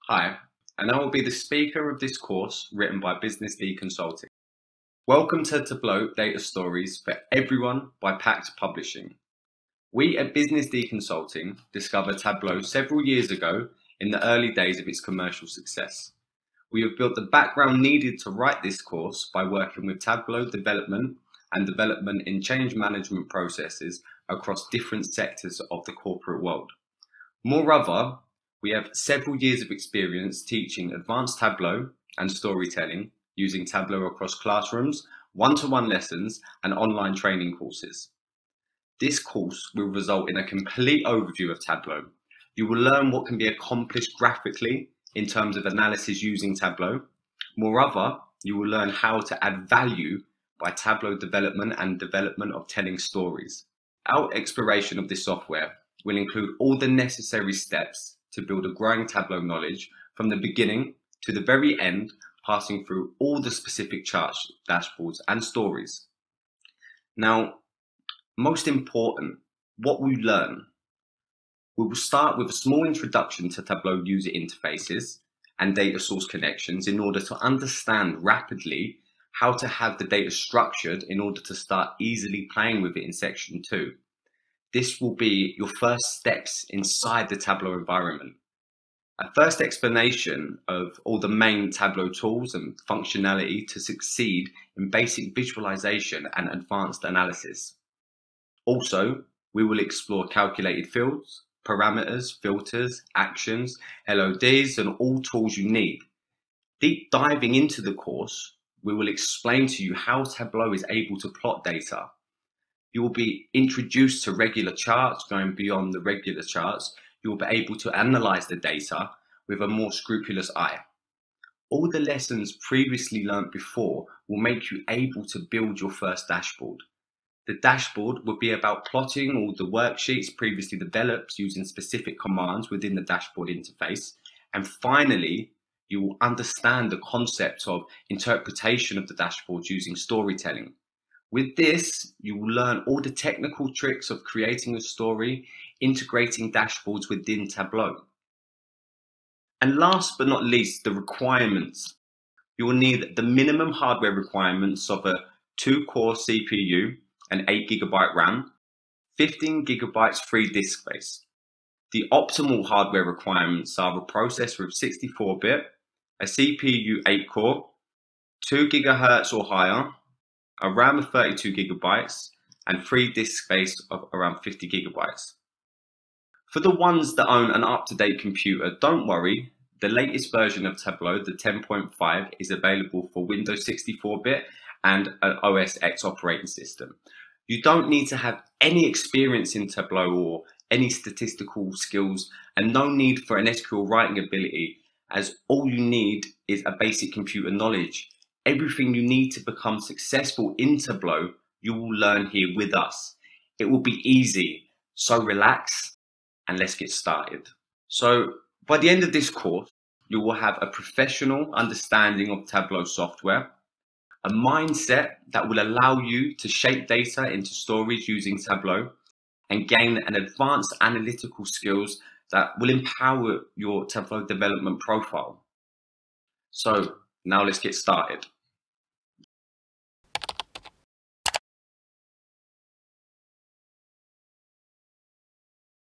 Hi, and I will be the speaker of this course written by Business D Consulting. Welcome to Tableau Data Stories for Everyone by Pact Publishing. We at Business D Consulting discovered Tableau several years ago in the early days of its commercial success. We have built the background needed to write this course by working with Tableau development and development in change management processes across different sectors of the corporate world. Moreover, we have several years of experience teaching advanced Tableau and storytelling using Tableau across classrooms, one-to-one lessons, and online training courses. This course will result in a complete overview of Tableau. You will learn what can be accomplished graphically in terms of analysis using Tableau. Moreover, you will learn how to add value by Tableau development and development of telling stories. Our exploration of this software will include all the necessary steps to build a growing Tableau knowledge from the beginning to the very end, passing through all the specific charts, dashboards, and stories. Now, most important, what we learn. We will start with a small introduction to Tableau user interfaces and data source connections in order to understand rapidly how to have the data structured in order to start easily playing with it in section 2. This will be your first steps inside the Tableau environment. A first explanation of all the main Tableau tools and functionality to succeed in basic visualization and advanced analysis. Also, we will explore calculated fields, parameters, filters, actions, LODs, and all tools you need. Deep diving into the course, we will explain to you how Tableau is able to plot data. You will be introduced to regular charts. Going beyond the regular charts, you will be able to analyze the data with a more scrupulous eye. All the lessons previously learnt before will make you able to build your first dashboard. The dashboard will be about plotting all the worksheets previously developed using specific commands within the dashboard interface. And finally, you will understand the concept of interpretation of the dashboard using storytelling. With this, you will learn all the technical tricks of creating a story, integrating dashboards within Tableau. And last but not least, the requirements. You will need the minimum hardware requirements of a 2-core CPU and 8GB RAM, 15GB free disk space. The optimal hardware requirements are a processor of 64-bit, a CPU 8-core, 2 GHz or higher, a RAM of 32GB, and free disk space of around 50GB. For the ones that own an up-to-date computer, don't worry, the latest version of Tableau, the 10.5, is available for Windows 64-bit and an OS X operating system. You don't need to have any experience in Tableau or any statistical skills, and no need for an SQL writing ability, as all you need is a basic computer knowledge. Everything you need to become successful in Tableau, you will learn here with us. It will be easy, so relax and let's get started. So by the end of this course, you will have a professional understanding of Tableau software, a mindset that will allow you to shape data into stories using Tableau, and gain an advanced analytical skills that will empower your Tableau development profile. So now let's get started.